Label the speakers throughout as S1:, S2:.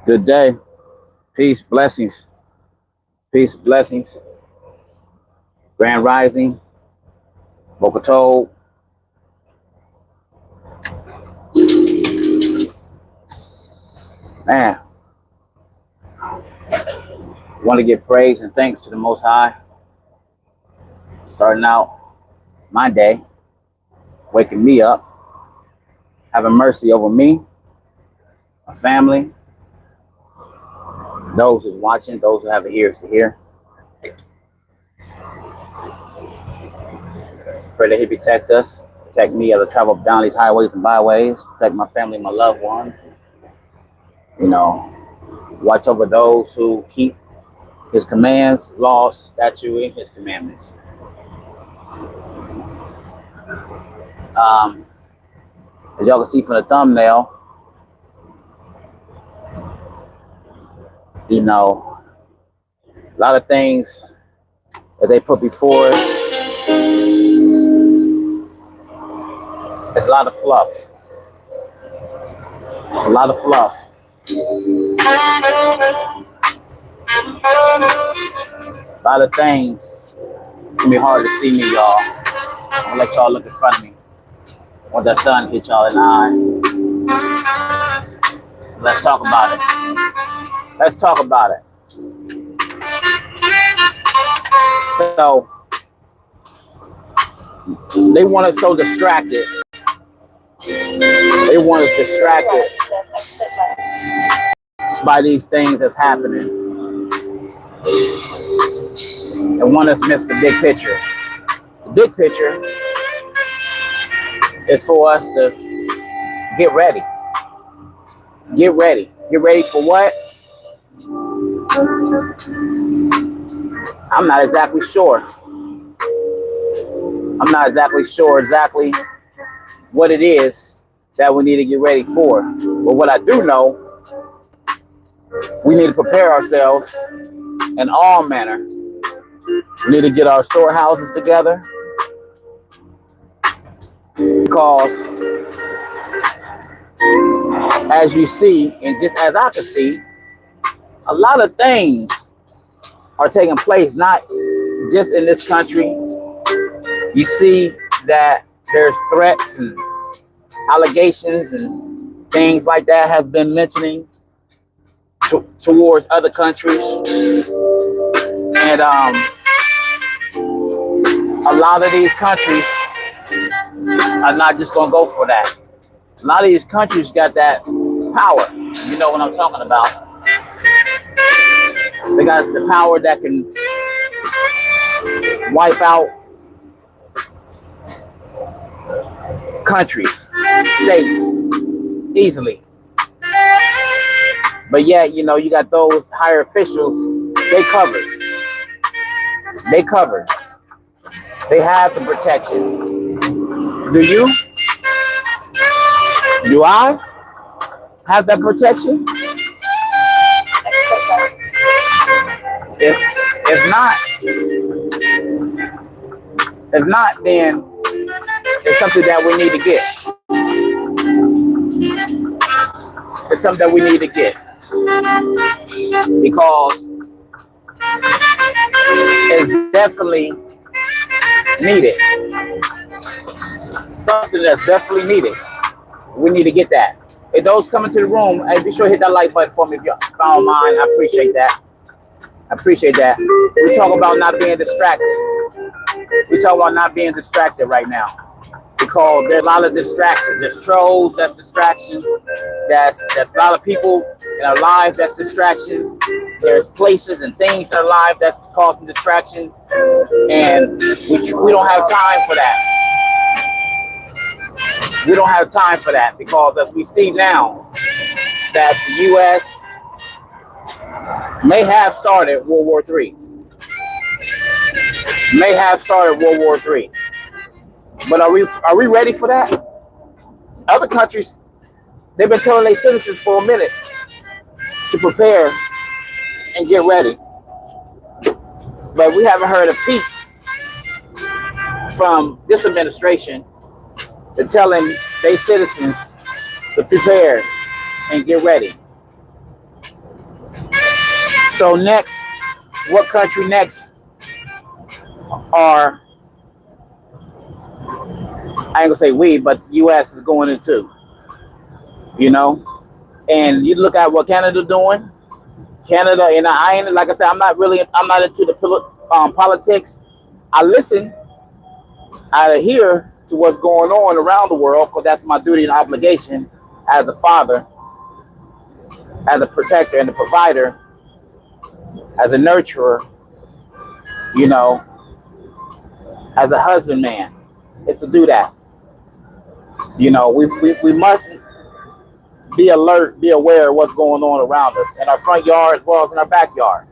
S1: Good day. Peace, blessings. Peace, blessings. Grand Rising. Bocato. Man, want to give praise and thanks to the Most High. Starting out my day, waking me up, having mercy over me, my family, those who's watching, those who have ears to hear. Pray that He protect us, protect me as I travel down these highways and byways, protect my family, my loved ones. You know, watch over those who keep His commands, His laws, statutes, and His commandments. As y'all can see from the thumbnail, you know, a lot of things that they put before us, it's a lot of fluff. A lot of fluff. A lot of things. It's gonna be hard to see me, y'all. I'm gonna let y'all look in front of me. Want that sun hit y'all in the eye. Let's talk about it. Let's talk about it. So, they want us so distracted. They want us distracted by these things that's happening. They want us to miss the big picture. The big picture is for us to get ready. Get ready. Get ready for what? I'm not exactly sure. I'm not exactly sure exactly what it is that we need to get ready for. But what I do know, we need to prepare ourselves in all manner. We need to get our storehouses together, because as you see, and just as I can see, a lot of things are taking place, not just in this country. You see that there's threats and allegations and things like that have been mentioning towards other countries. And a lot of these countries are not just going to go for that. A lot of these countries got that power. You know what I'm talking about. They got the power that can wipe out countries, states, easily. But yet, you know, you got those higher officials, they covered. They covered. They have the protection. Do you? Do I have that protection? If not, then it's something that we need to get. It's something that we need to get because it's definitely needed. Something that's definitely needed. We need to get that. If those coming to the room, hey, be sure to hit that like button for me if you don't mind. I appreciate that. I appreciate that. We talk about not being distracted. We talk about not being distracted right now because there's a lot of distractions. There's trolls, that's distractions. That's a lot of people in our lives, that's distractions. There's places and things in our life that's causing distractions, and we don't have time for that. We don't have time for that because as we see now that the U.S. may have started World War III. May have started World War III. But are we ready for that? Other countries, they've been telling their citizens for a minute to prepare and get ready. But we haven't heard a peep from this administration to telling their citizens to prepare and get ready. So next, what country next are, I ain't gonna say we, but the U.S. is going into, you know? And you look at what Canada doing. Canada, and I ain't, like I said, I'm not into the politics. I listen, I adhere to what's going on around the world because that's my duty and obligation as a father, as a protector and a provider, as a nurturer, you know, as a husbandman. It's to do that. You know, we must be alert, be aware of what's going on around us in our front yard as well as in our backyard.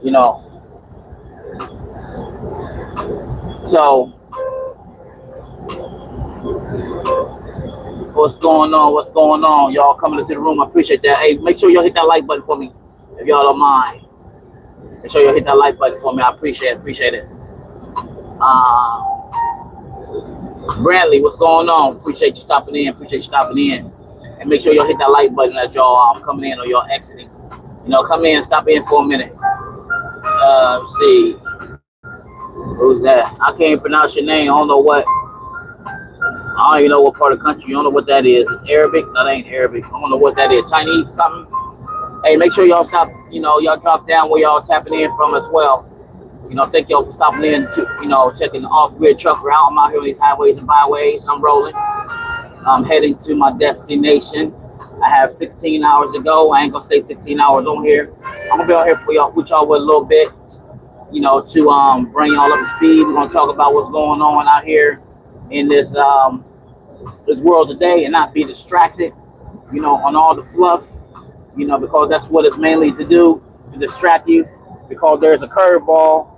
S1: You know. So what's going on? What's going on? Y'all coming into the room. I appreciate that. Hey, make sure y'all hit that like button for me if y'all don't mind. Make sure y'all hit that like button for me. I appreciate it. Bradley, what's going on? Appreciate you stopping in. And make sure y'all hit that like button as y'all coming in or y'all exiting. You know, come in, stop in for a minute. Let's see. Who's that? I can't pronounce your name. I don't even know what part of the country. You don't know what that is. It's Arabic? No, that ain't Arabic. I don't know what that is. Chinese something? Hey, make sure y'all stop, you know, y'all drop down where y'all tapping in from as well. You know, thank y'all for stopping in to, you know, checking the off-grid trucker out. I'm out here on these highways and byways. I'm rolling. I'm heading to my destination. I have 16 hours to go. I ain't gonna stay 16 hours on here. I'm gonna be on here for y'all, with y'all with a little bit, you know, to bring y'all up to speed. We're gonna talk about what's going on out here in this world today and not be distracted, you know, on all the fluff, you know, because that's what it's mainly to do, to distract you, because there's a curveball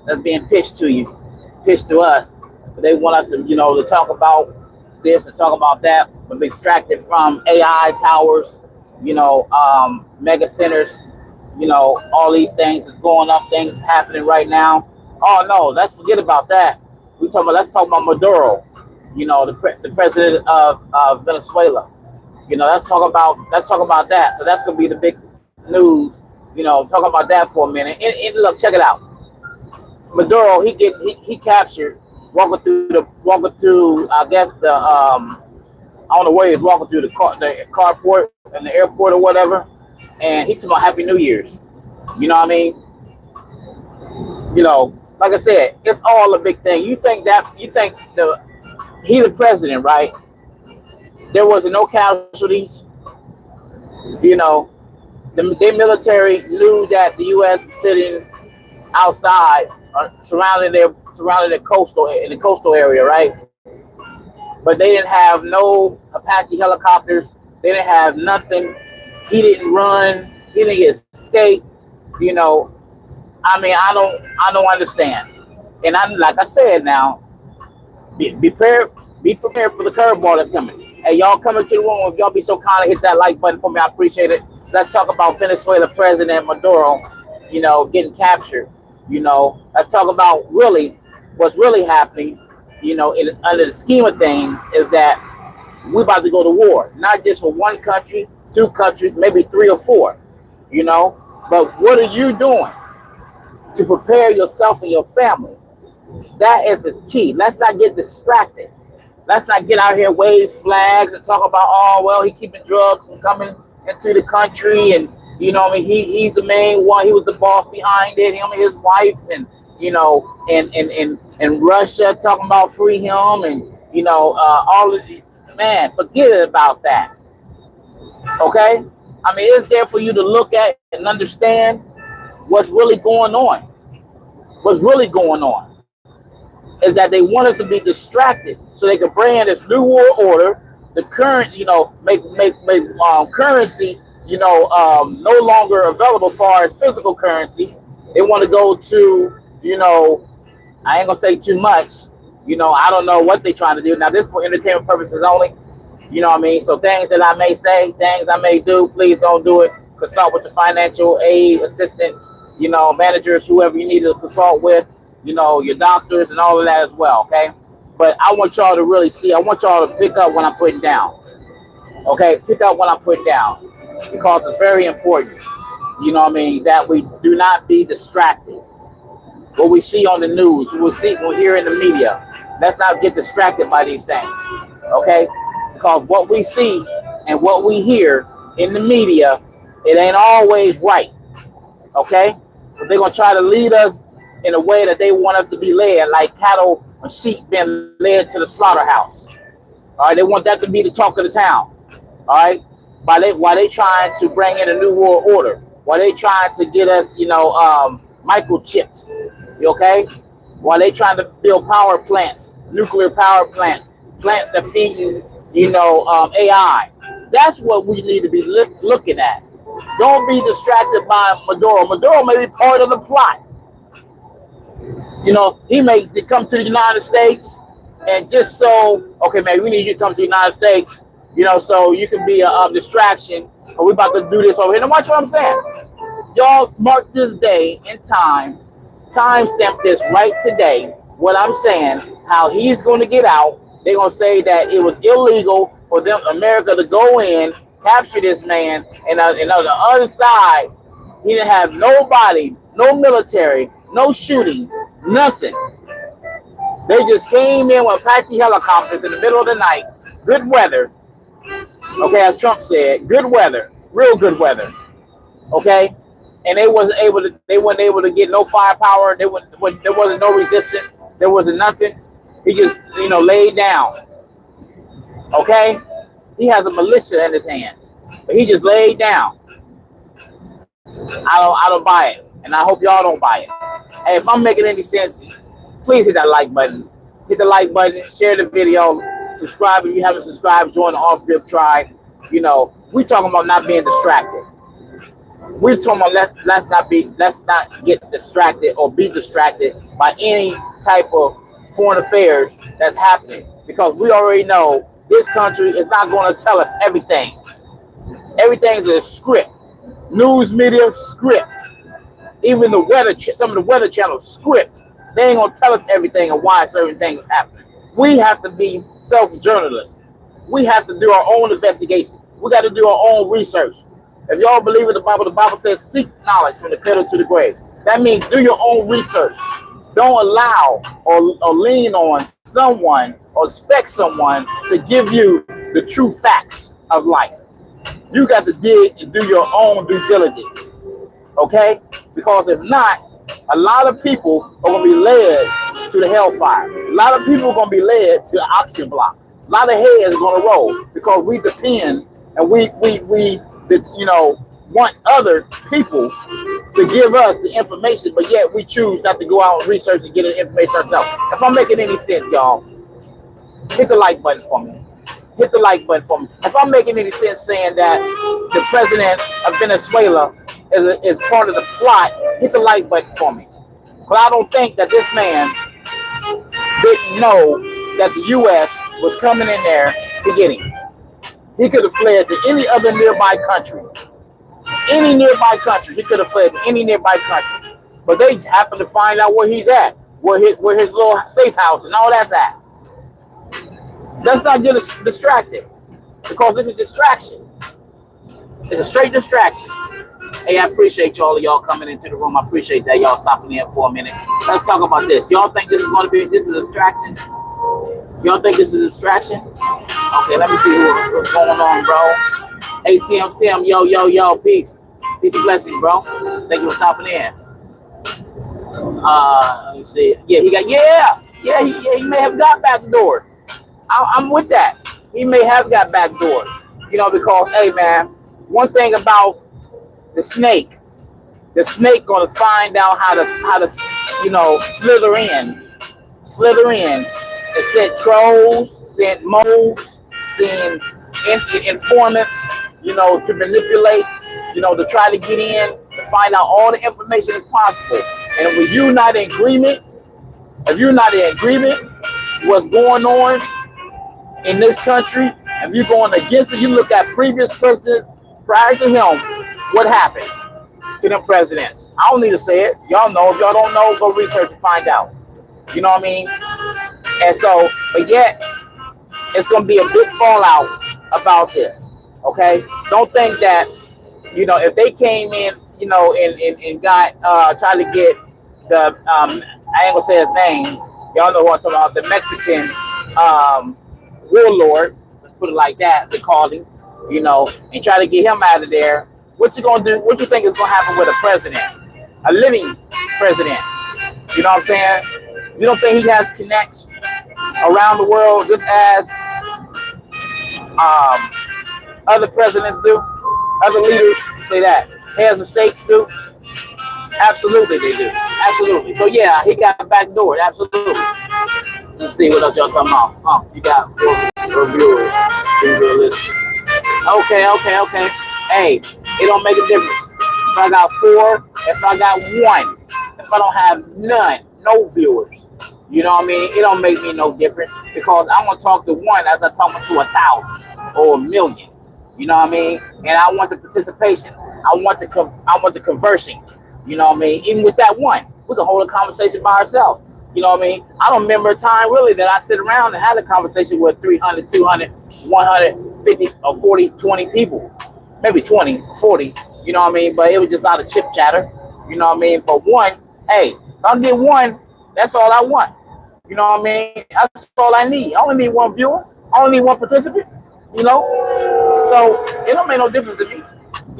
S1: that's being pitched to us. But they want us to, you know, to talk about this and talk about that, but be distracted from AI towers, you know, mega centers, you know, all these things is going up, things is happening right now. Oh no, let's forget about that. Let's talk about Maduro, you know, the president of Venezuela. You know, let's talk about that. So that's gonna be the big news. You know, talk about that for a minute. And look, check it out. Maduro, he captured walking through I guess the I don't know where he was walking through the carport and the airport or whatever, and he told about Happy New Year's. You know what I mean? You know, like I said, it's all a big thing. You think he's the president, right? There wasn't no casualties. You know, their military knew that the U.S. was sitting outside, surrounding the coastal area, right? But they didn't have no Apache helicopters. They didn't have nothing. He didn't run. He didn't escape. You know, I mean, I don't understand. And like I said, now, be prepared for the curveball that's coming. Hey, y'all coming to the room, if y'all be so kind of hit that like button for me, I appreciate it. Let's talk about Venezuela President Maduro getting captured. Let's talk about really what's really happening. Under the scheme of things, is that we're about to go to war, not just for one country, two countries, maybe three or four. But what are you doing to prepare yourself and your family? That is the key. Let's not get distracted. Let's not get out here, wave flags, and talk about, oh, well, he keeping drugs from coming into the country, and he's the main one. He was the boss behind it. Him and his wife, and and Russia talking about free him, and all of the, man, forget about that. Okay, it's there for you to look at and understand what's really going on. What's really going on is that they want us to be distracted so they can bring in this new world order, the current, make currency, no longer available as far as physical currency. They want to go to, I ain't gonna say too much. I don't know what they're trying to do. Now, this is for entertainment purposes only. So things that I may say, things I may do, please don't do it. Consult with the financial aid assistant, managers, whoever you need to consult with. Your doctors and all of that as well, okay? But I want y'all to really see, I want y'all to pick up what I'm putting down, okay? Pick up what I'm putting down, because it's very important, that we do not be distracted. What we see on the news, we'll hear in the media, let's not get distracted by these things, okay? Because what we see and what we hear in the media, it ain't always right, okay? But they're going to try to lead us in a way that they want us to be led, like cattle and sheep being led to the slaughterhouse. All right, they want that to be the talk of the town. All right, while they trying to bring in a new world order, while they trying to get us, microchipped. Okay, while they trying to build power plants, nuclear power plants, plants that feed AI. That's what we need to be looking at. Don't be distracted by Maduro. Maduro may be part of the plot. He may come to the United States, and just so, okay, man, we need you to come to the United States, so you can be a distraction. Or we about to do this over here. Now watch what I'm saying. Y'all mark this day in time, timestamp this right today. What I'm saying, how he's going to get out. They're going to say that it was illegal for them, America, to go in, capture this man, and on the other side, he didn't have nobody, no military, no shooting, nothing. They just came in with Apache helicopters in the middle of the night, good weather. Okay, as Trump said, good weather, real good weather. Okay, and they weren't able to get no firepower. There wasn't no resistance. There wasn't nothing. He just laid down. Okay, he has a militia in his hands, but he just laid down. I don't buy it, and I hope y'all don't buy it. Hey, if I'm making any sense, please hit that like button. Hit the like button, share the video, subscribe if you haven't subscribed, join the Off Grip tribe. We talking about not being distracted. We're talking about let's not get distracted or be distracted by any type of foreign affairs that's happening, because we already know this country is not going to tell us everything. Everything's a script. News media, script. Even the weather, some of the weather channels, script. They ain't gonna tell us everything and why certain things is happening. We have to be self-journalists. We have to do our own investigation. We got to do our own research. If y'all believe in the Bible says seek knowledge from the cradle to the grave. That means do your own research. Don't allow or lean on someone or expect someone to give you the true facts of life. You got to dig and do your own due diligence. Okay? Because if not, a lot of people are going to be led to the hellfire. A lot of people are going to be led to the auction block. A lot of heads are going to roll because we depend and we want other people to give us the information, but yet we choose not to go out and research and get the information ourselves. If I'm making any sense, y'all, hit the like button for me. Hit the like button for me. If I'm making any sense saying that the president of Venezuela is part of the plot, hit the like button for me. But I don't think that this man didn't know that the U.S. was coming in there to get him. He could have fled to any other nearby country. any nearby country. He could have fled to any nearby country. But they happen to find out where he's at, where his little safe house and all that's at. Let's not get us distracted, because this is a distraction. It's a straight distraction. Hey, I appreciate y'all coming into the room. I appreciate that y'all stopping in for a minute. Let's talk about this. Y'all think this is a distraction? Y'all think this is a distraction? Okay, let me see what's going on, bro. Hey, Tim, yo, peace. Peace and blessings, bro. Thank you for stopping in. Let me see. Yeah, he may have got backdoor. I'm with that. He may have got backdoor. Because, hey, man, one thing about the snake gonna find out how to slither in. It sent trolls, sent moles, sent informants, to manipulate, to try to get in, to find out all the information as possible. And if you're not in agreement, what's going on in this country, if you're going against it, you look at previous presidents prior to him, what happened to them presidents. I don't need to say it. Y'all know. If y'all don't know, go research and find out. You know what I mean? And so, but yet, it's going to be a big fallout about this. Okay? Don't think that, if they came in, and got, tried to get the, I ain't going to say his name. Y'all know who I'm talking about. The Mexican warlord, let's put it like that, they called him, and try to get him out of there. What you gonna do? What you think is gonna happen with a president, a living president? You know what I'm saying? You don't think he has connects around the world, just as other presidents do, other leaders say that heads of states do? Absolutely, they do. Absolutely. So yeah, he got backdoored. Absolutely. Let's see what else y'all talking about. You got 4 viewers. Be realistic. Okay. Hey, it don't make a difference. If I got 4, if I got 1, if I don't have none, no viewers. You know what I mean? It don't make me no difference, because I'm gonna talk to 1 as I'm talking to 1,000 or 1,000,000. You know what I mean? And I want the participation. I want the conversing. You know what I mean? Even with that 1, we can hold a conversation by ourselves. You know what I mean? I don't remember a time really that I sit around and had a conversation with 300, 200, 150 or 40, 20 people. Maybe 20, 40, you know what I mean? But it was just not a chip chatter, you know what I mean? But 1, hey, if I get 1, that's all I want. You know what I mean? That's all I need. I only need 1 viewer. I only need 1 participant, So it don't make no difference to me.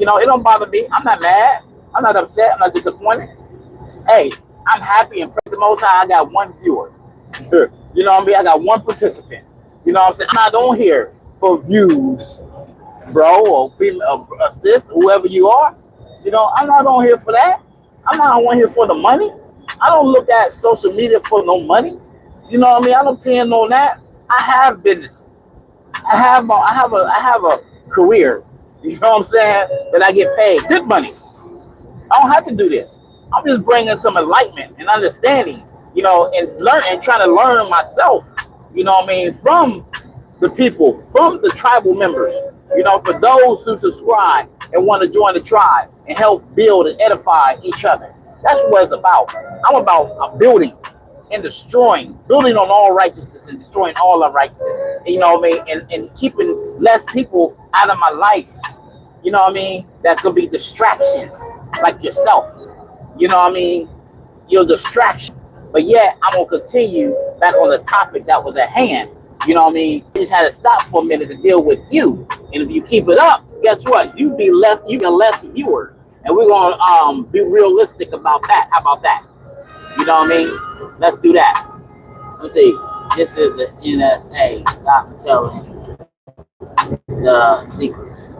S1: It don't bother me. I'm not mad. I'm not upset. I'm not disappointed. Hey, I'm happy and praise the Most High. I got 1 viewer. You know what I mean? I got 1 participant. You know what I'm saying? I'm not on here for views, bro, or female, assist, whoever you are. I'm not on here for that. I'm not on here for the money. I don't look at social media for no money. You know what I mean? I don't depend on that. I have business. I have a career. You know what I'm saying? That I get paid good money. I don't have to do this. I'm just bringing some enlightenment and understanding, and trying to learn myself, from the people, from the tribal members, for those who subscribe and want to join the tribe and help build and edify each other. That's what it's about. I'm about building and building on all righteousness and destroying all unrighteousness. You know what I mean? And keeping less people out of my life. You know what I mean? That's going to be distractions like yourself. You know what I mean? Your distraction. But yet, I'm going to continue back on the topic that was at hand. You know what I mean? I just had to stop for a minute to deal with you. And if you keep it up, guess what? You get less viewer. And we're going to be realistic about that. How about that? You know what I mean? Let's do that. Let's see. This is the NSA. Stop telling the secrets.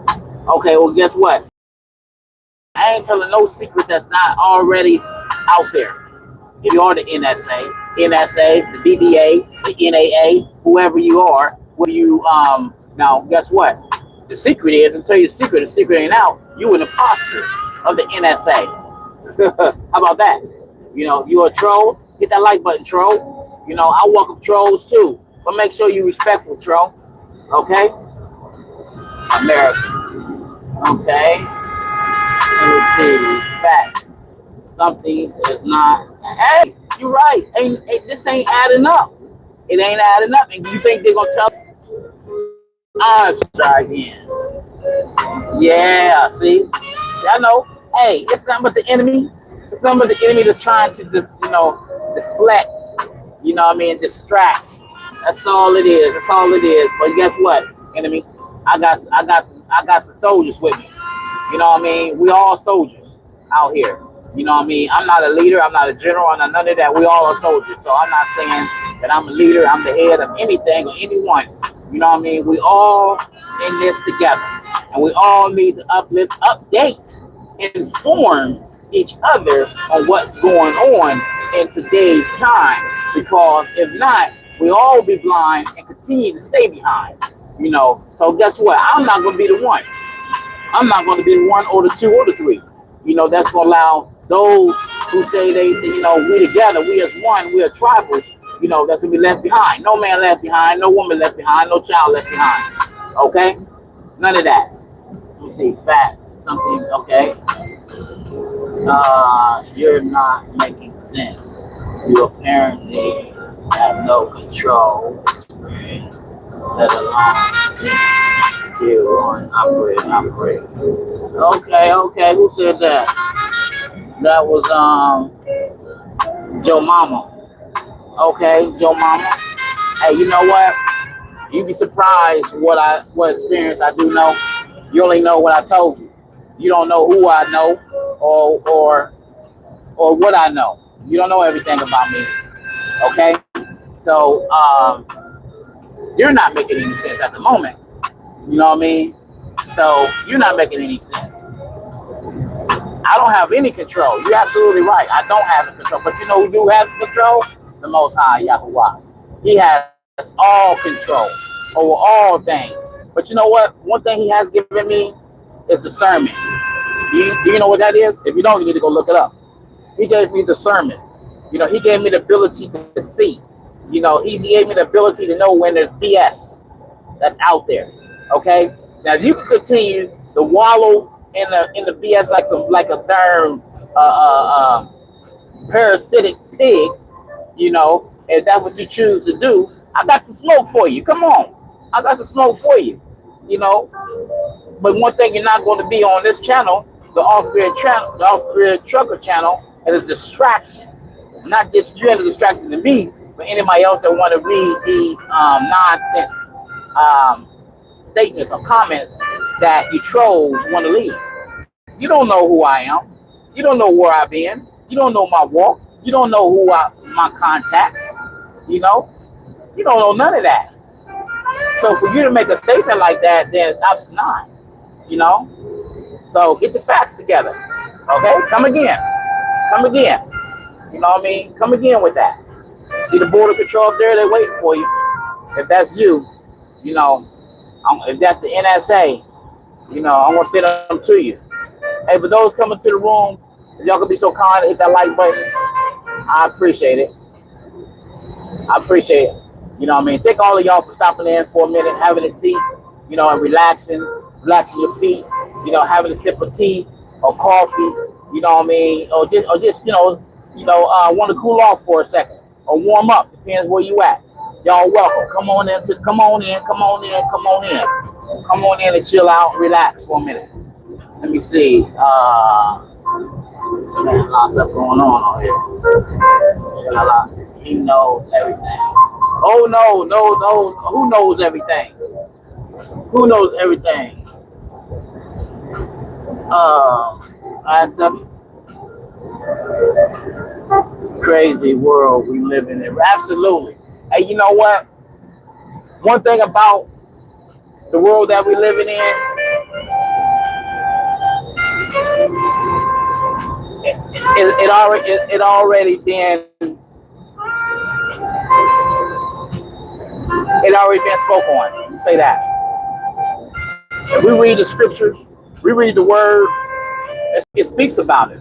S1: Okay, well, guess what? I ain't telling no secrets that's not already out there. If you are the NSA, the BBA, the NAA, whoever you are, now guess what? The secret is, I'll tell you the secret ain't out. You an imposter of the NSA. How about that? You're a troll, hit that like button, troll. I welcome trolls too. But make sure you're respectful, troll. Okay? America. Okay. Let me see. Facts. Something is not. Hey, you're right. This ain't adding up. It ain't adding up. And you think they're gonna tell us? Try again. Yeah. See. I know. Hey, it's nothing but the enemy. It's nothing but the enemy that's trying to, deflect. You know what I mean? Distract. That's all it is. That's all it is. But guess what, enemy? I got some soldiers with me. You know what I mean? We all soldiers out here. You know what I mean? I'm not a leader. I'm not a general. I'm not none of that. We all are soldiers. So I'm not saying that I'm a leader. I'm the head of anything or anyone. You know what I mean? We all in this together. And we all need to uplift, update, inform each other on what's going on in today's time. Because if not, we all be blind and continue to stay behind. So guess what? I'm not going to be the one. I'm not going to be the one or the two or the three. That's going to allow those who say we together, we as one, we are tribal, that can be left behind. No man left behind, no woman left behind, no child left behind. Okay? None of that. Let me see, facts. Something, okay. You're not making sense. You apparently have no control, experience, let alone see. Tier 1, operate. Okay. Who said that? That was Joe Mama. Okay, Joe Mama. Hey, you know what? You'd be surprised what experience I do know. You only know what I told you. You don't know who I know or what I know. You don't know everything about me. Okay? So you're not making any sense at the moment. You know what I mean? So you're not making any sense. I don't have any control. You're absolutely right. I don't have the control. But you know who do has control? The Most High, Yahuwah. He has all control over all things. But you know what? One thing he has given me is discernment. Do you know what that is? If you don't, you need to go look it up. He gave me discernment. He gave me the ability to see. He gave me the ability to know when there's BS that's out there. Okay? Now you can continue to wallow in the BS like a darn parasitic pig, if that's what you choose to do. I got the smoke for you. Come on. I got the smoke for you. But one thing you're not going to be on this channel, the off-grid trucker channel, is a distraction. Not just you as a distraction to me, but anybody else that want to read these nonsense statements or comments that you trolls want to leave. You don't know who I am. You don't know where I've been. You don't know my walk. You don't know my contacts. You don't know none of that. So for you to make a statement like that, then it's abstinent. So get your facts together. Okay? Come again. You know what I mean? Come again with that. See the border control up there? They're waiting for you. If that's you, if that's the NSA, I'm going to send them to you. Hey, but those coming to the room, if y'all could be so kind to hit that like button, I appreciate it. You know what I mean? Thank all of y'all for stopping in for a minute, having a seat, and relaxing your feet, having a sip of tea or coffee, you know what I mean? Or just want to cool off for a second or warm up, depends where you at. Y'all welcome. Come on in and chill out, relax for a minute. Let me see. There's a lot of stuff going on here. He knows everything. Oh no. Who knows everything? That's a crazy world we live in. Absolutely. Hey, you know what? One thing about the world that we living in, it already been spoke on. Say that. If we read the scriptures, we read the word, it speaks about it.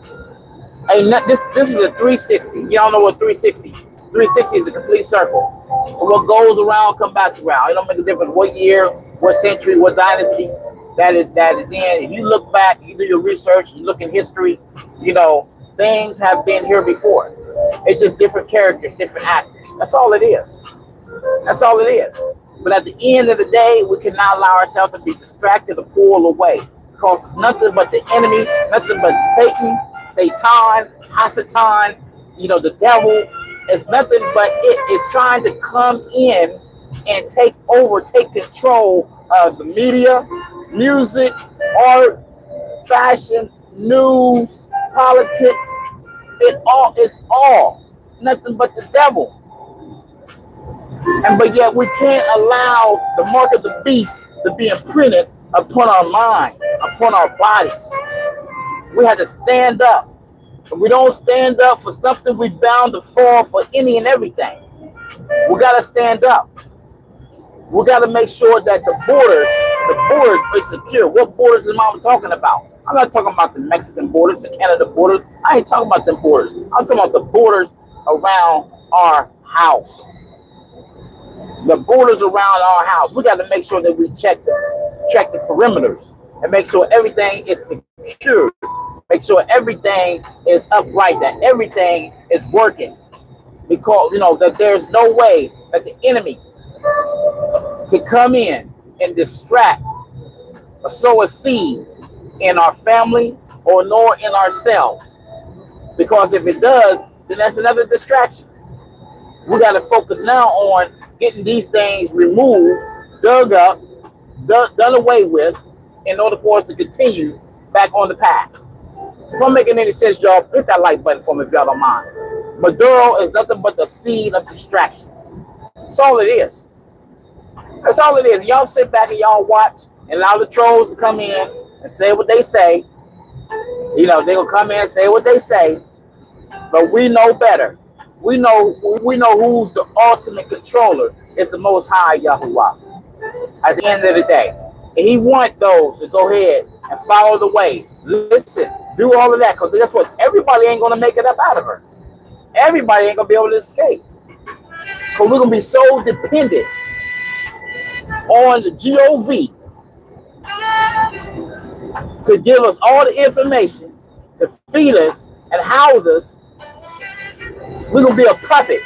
S1: And this is a 360. Y'all know what 360? 360 is a complete circle. So what goes around, come back around. It don't make a difference what year, what century, what dynasty. that is in. If you look back, you do your research, you look in history, things have been here before. It's just different characters, different actors. That's all it is. That's all it is. But at the end of the day, we cannot allow ourselves to be distracted or pulled away, because it's nothing but the enemy, nothing but Satan, Satan, Hasatan, the devil. Is nothing but it is trying to come in and take over, take control of the media, music, art, fashion, news, politics. It's all nothing but the devil. But yet we can't allow the mark of the beast to be imprinted upon our minds, upon our bodies. We have to stand up. If we don't stand up for something, we're bound to fall for any and everything. We got to stand up. We got to make sure that the borders are secure. What borders am I talking about? I'm not talking about the Mexican borders, the Canada borders. I ain't talking about them borders. I'm talking about the borders around our house. The borders around our house. We got to make sure that we check the perimeters and make sure everything is secure. Make sure everything is upright, that everything is working. Because, that there's no way that the enemy can come in and distract or sow a seed in our family or nor in ourselves. Because if it does, then that's another distraction. We got to focus now on getting these things removed, dug up, done away with, in order for us to continue back on the path. If I'm making any sense, y'all, hit that like button for me if y'all don't mind. Maduro is nothing but the seed of distraction. That's all it is. That's all it is. Y'all sit back and y'all watch and allow the trolls to come in and say what they say. They're going to come in and say what they say. But we know better. We know who's the ultimate controller. It's the Most High Yahuwah. At the end of the day. And he wants those to go ahead and follow the way. Listen, do all of that. Because guess what? Everybody ain't going to make it up out of her. Everybody ain't going to be able to escape. Because we're going to be so dependent on the GOV to give us all the information, to feed us and house us. We're going to be a puppet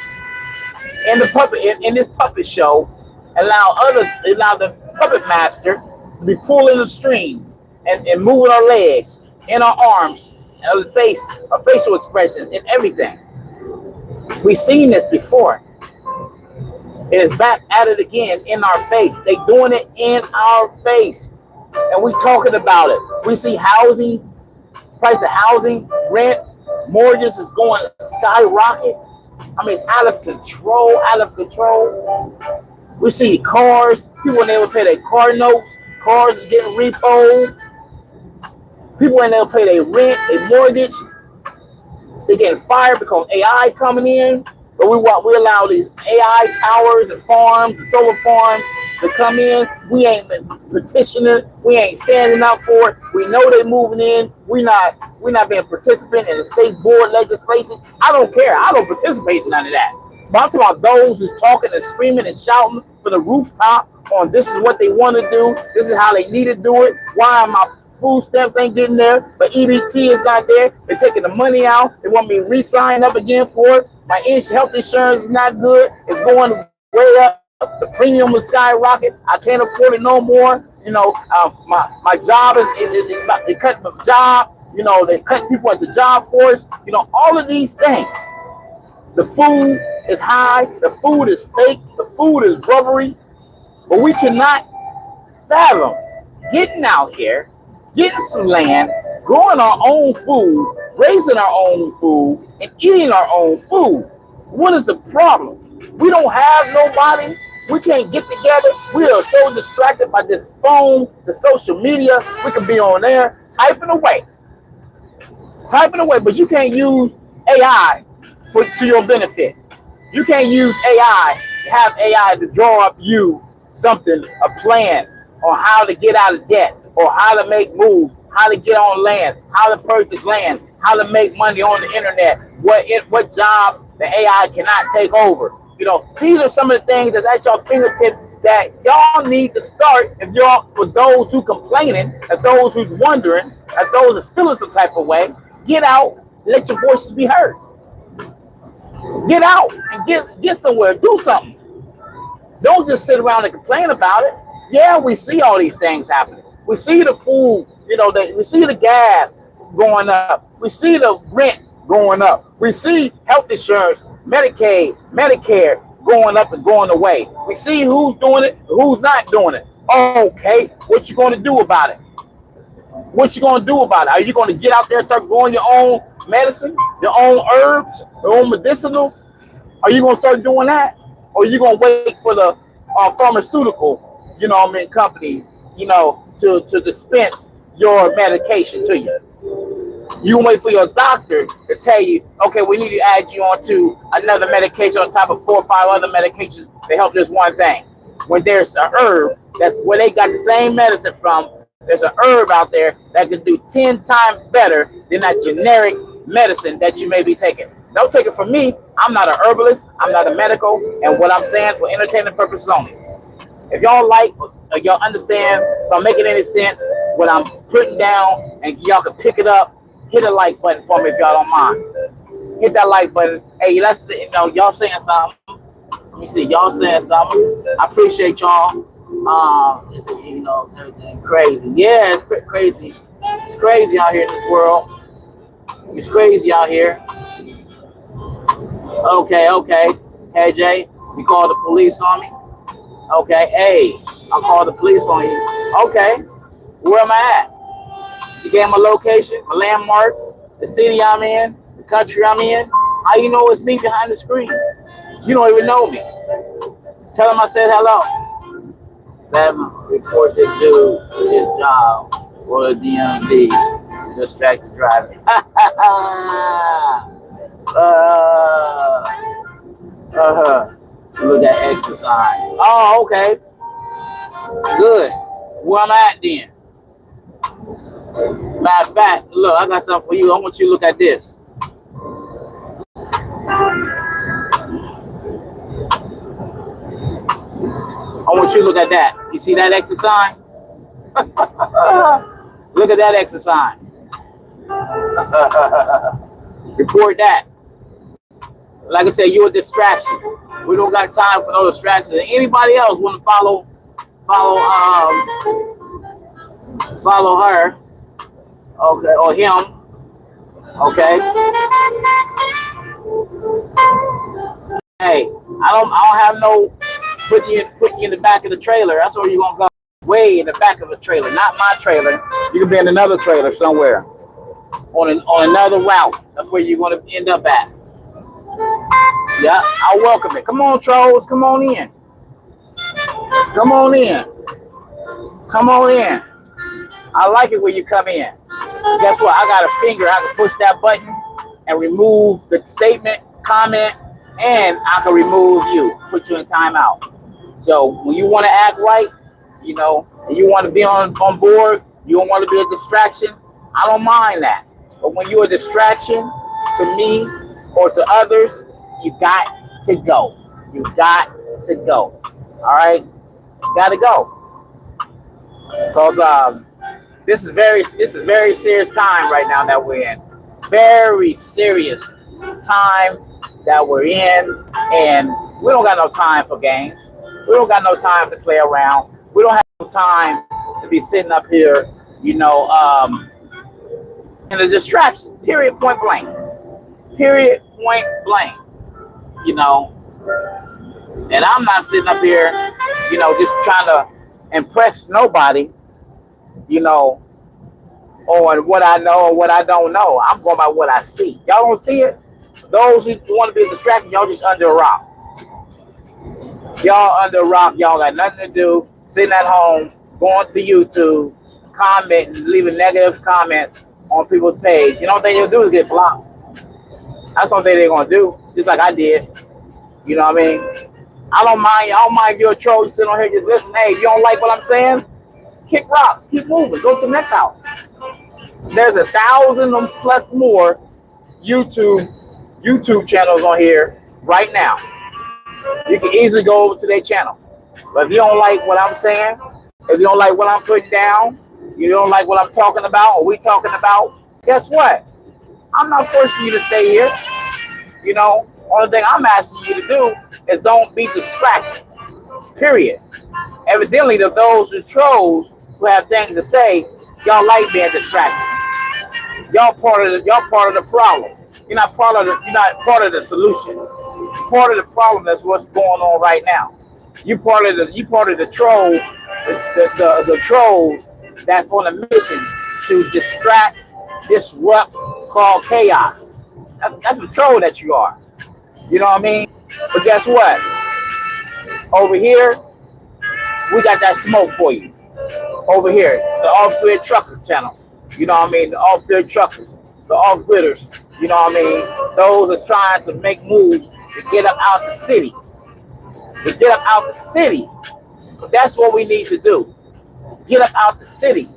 S1: in this puppet show. Allow the puppet master to be pulling the strings and moving our legs and our arms and our face, our facial expressions and everything. We've seen this before. It is back at it again in our face. They doing it in our face. And we talking about it. We see housing, price of housing, rent, mortgages is going skyrocket. I mean, it's out of control. We see cars, people ain't able to pay their car notes, cars is getting repoed. People ain't able to pay their rent, their mortgage. They're getting fired because AI coming in. But we allow these AI towers and farms, and solar farms to come in. We ain't petitioning. We ain't standing up for it. We know they're moving in. We're not being a participant in the state board legislation. I don't care. I don't participate in none of that. But I'm talking about those who's talking and screaming and shouting for the rooftop on this is what they want to do. This is how they need to do it. Why my food stamps ain't getting there, but EBT is not there. They're taking the money out. They want me to re-sign up again for it. My health insurance is not good. It's going way up. The premium was skyrocket. I can't afford it no more. My job they cut my job. They cut people at the job force. All of these things. The food is high. The food is fake. The food is rubbery. But we cannot fathom getting out here, getting some land, growing our own food, raising our own food, and eating our own food. What is the problem? We don't have nobody. We can't get together. We are so distracted by this phone, the social media. We can be on there typing away, but you can't use AI to your benefit. You can't use AI, have AI to draw up you something, a plan on how to get out of debt or how to make moves, how to get on land, how to purchase land, how to make money on the internet, what jobs the AI cannot take over. You know, these are some of the things that's at your fingertips that y'all need to start. If y'all, for those who complaining, and those who's wondering, and those that's feeling some type of way, get out, let your voices be heard. Get out and get somewhere, do something. Don't just sit around and complain about it. Yeah, we see all these things happening. We see the food, you know, we see the gas going up. We see the rent going up. We see health insurance, Medicaid, Medicare going up and going away. We see who's doing it, who's not doing it. Okay, what you going to do about it? What you going to do about it? Are you going to get out there and start growing your own medicine, your own herbs, your own medicinals? Are you going to start doing that? Or are you going to wait for the pharmaceutical, you know what I mean, company, you know, to dispense your medication to you? You can wait for your doctor to tell you, okay, we need to add you on to another medication on top of 4 or 5 other medications to help this one thing. When there's a herb, that's where they got the same medicine from. There's an herb out there that can do 10 times better than that generic medicine that you may be taking. Don't take it from me. I'm not a herbalist. I'm not a medical. And what I'm saying for entertainment purposes only. If y'all like, y'all understand, if I'm making any sense, what I'm putting down, and y'all can pick it up, hit a like button for me if y'all don't mind. Hit that like button. Hey, let's, you know, y'all saying something. Let me see, y'all saying something. I appreciate y'all. It's, you know, everything crazy. Yeah, it's crazy. It's crazy out here in this world. It's crazy out here. Okay. Hey, Jay, you called the police on me? Okay, hey, I'll call the police on you. Okay, where am I at? You gave my location, my landmark, the city I'm in, the country I'm in. How you know it's me behind the screen? You don't even know me. Tell him I said hello. Let him report this dude to his job for the DMV, distracted driving. Look at exercise. Oh, okay. Good. Where am I at then? Matter of fact, look, I got something for you. I want you to look at this. I want you to look at that. You see that exercise? Look at that exercise. Report that. Like I said, you're a distraction. We don't got time for no distractions. And anybody else want to follow her, okay, or him, okay? Hey, I don't have no putting you in the back of the trailer. That's where you're gonna go, way in the back of the trailer, not my trailer. You can be in another trailer somewhere on another route. That's where you're gonna end up at. Yeah, I welcome it. Come on, trolls, come on in. Come on in. Come on in. I like it when you come in. Guess what? I got a finger. I can push that button and remove the statement, comment, and I can remove you, put you in timeout. So when you want to act right, you know, and you want to be on board, you don't want to be a distraction, I don't mind that. But when you're a distraction to me or to others, you got to go. You got to go. All right? You got to go. Because this is very serious time right now that we're in. Very serious times that we're in, and we don't got no time for games. We don't got no time to play around. We don't have no time to be sitting up here, you know, in a distraction. Period. Point blank. Period. Point blank. You know, and I'm not sitting up here, you know, just trying to impress nobody, you know, on what I know and what I don't know. I'm going by what I see. Y'all don't see it? Those who want to be distracted, y'all just under a rock. Y'all under a rock. Y'all got nothing to do. Sitting at home, going to YouTube, commenting, leaving negative comments on people's page. You know what they'll do is get blocked. That's what they're going to do, just like I did. You know what I mean? I don't mind if you're a troll. You sit on here, just listen. Hey, you don't like what I'm saying? Kick rocks. Keep moving. Go to the next house. There's 1,000 plus more YouTube channels on here right now. You can easily go over to their channel. But if you don't like what I'm saying, if you don't like what I'm putting down, you don't like what I'm talking about or we talking about, guess what? I'm not forcing you to stay here. You know, only thing I'm asking you to do is don't be distracted. Period. Evidently, those who trolls who have things to say, y'all like being distracted. Y'all part of the problem. You're not part of the solution. You're part of the problem. That's what's going on right now. You part of the troll, the trolls that's on a mission to distract, disrupt, call chaos. That's the troll that you are. You know what I mean? But guess what? Over here, we got that smoke for you. Over here, the off-grid trucker channel. You know what I mean? The off-grid truckers, the off-gridders. You know what I mean? Those are trying to make moves to get up out the city. To get up out the city. That's what we need to do. Get up out the city.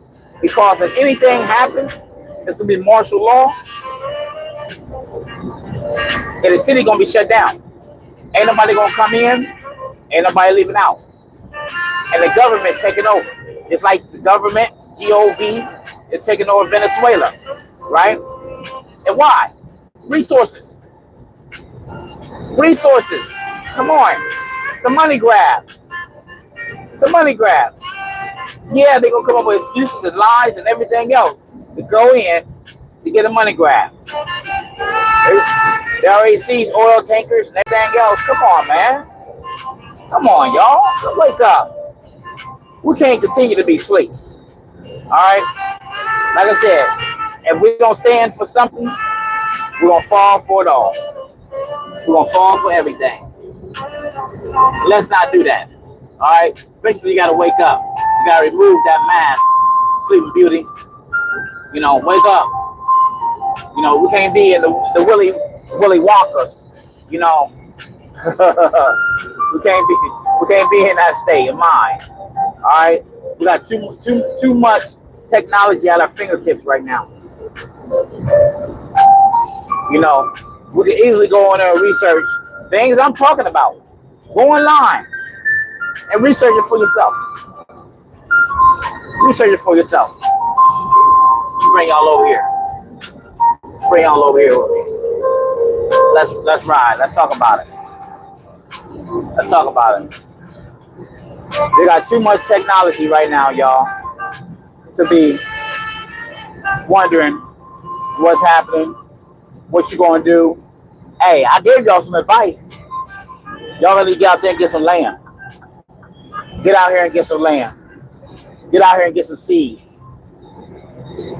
S1: Because if anything happens, it's going to be martial law. And the city going to be shut down. Ain't nobody going to come in. Ain't nobody leaving out. And the government taking over. It's like the government, GOV, is taking over Venezuela. Right? And why? Resources. Resources. Come on. It's a money grab. It's a money grab. Yeah, they're going to come up with excuses and lies and everything else to go in to get a money grab. They already seized oil tankers and everything else. Come on, man. Come on, y'all. Wake up. We can't continue to be asleep. All right? Like I said, if we don't stand for something, we're going to fall for it all. We're going to fall for everything. Let's not do that. All right? Basically, you got to wake up. You got to remove that mask, Sleeping Beauty. You know, wake up. You know, we can't be in the Willy Wonkas. You know, we can't be in that state of mind. All right, we got too much technology at our fingertips right now. You know, we can easily go on there and research things I'm talking about. Go online and research it for yourself. Research it for yourself. Bring y'all over here. Bring y'all over here with me. Let's ride. Let's talk about it. Let's talk about it. They got too much technology right now, y'all, to be wondering what's happening, what you gonna do. Hey, I gave y'all some advice. Y'all really get out there and get some land. Get out here and get some land. Get out here and get some seeds.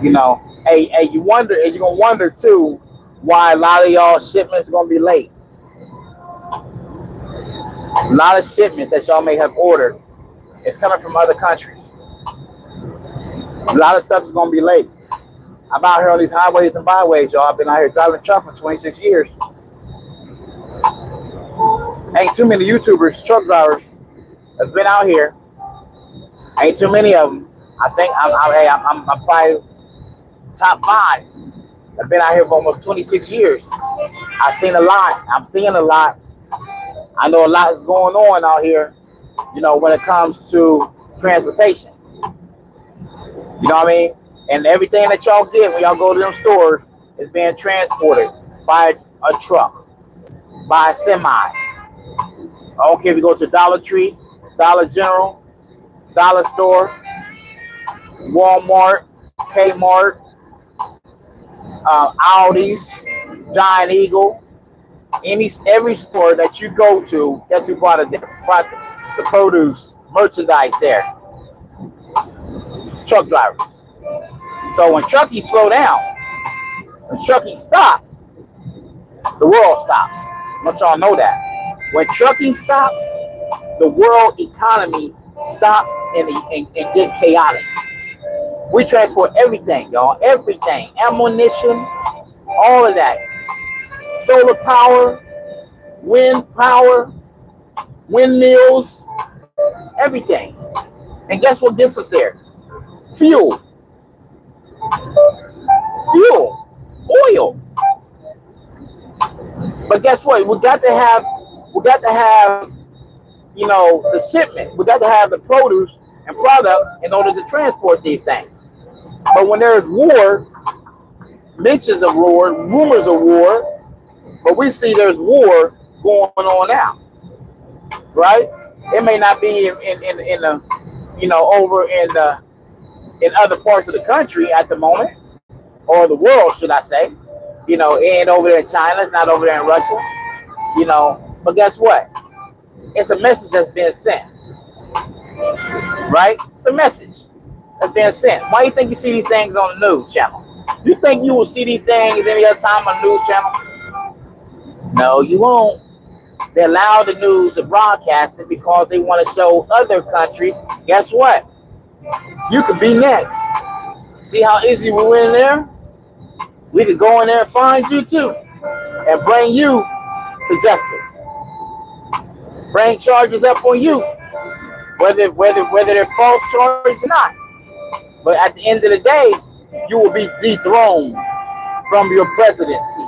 S1: You know, hey, you wonder, and you're gonna wonder too why a lot of y'all shipments are gonna be late. A lot of shipments that y'all may have ordered is coming from other countries. A lot of stuff is gonna be late. I'm out here on these highways and byways, y'all. I've been out here driving a truck for 26 years. Ain't too many YouTubers, truck drivers, that's been out here. Ain't too many of them. I think I'm probably top 5. I've been out here for almost 26 years. I've seen a lot. I'm seeing a lot. I know a lot is going on out here, you know, when it comes to transportation. You know what I mean? And everything that y'all get when y'all go to them stores is being transported by a truck, by a semi. I don't care if you go to Dollar Tree, Dollar General, Dollar Store, Walmart, Kmart, Aldi's, Giant Eagle, every store that you go to, guess who brought the produce, merchandise there? Truck drivers. So when trucking slow down, when trucking stop, the world stops. I want y'all know that. When trucking stops, the world economy stops and get chaotic. We transport everything, y'all. Everything. Ammunition, all of that. Solar power, wind power, windmills, everything. And guess what gets us there? Fuel. Fuel. Oil. But guess what? We got got to have, the shipment. We got to have the produce and products in order to transport these things. But when there's war, mentions of war, rumors of war, but we see there's war going on now, right? It may not be in the, over in other parts of the country at the moment, or the world, should I say? It ain't over there in China. It's not over there in Russia. But guess what? It's a message that's being sent, right? It's a message that's being sent. Why do you think you see these things on the news channel? You think you will see these things any other time on the news channel? No, you won't. They allow the news to broadcast it because they want to show other countries, guess what? You could be next. See how easy we went in there? We could go in there and find you too and bring you to justice. Bring charges up on you, whether they're false charges or not. But at the end of the day, you will be dethroned from your presidency,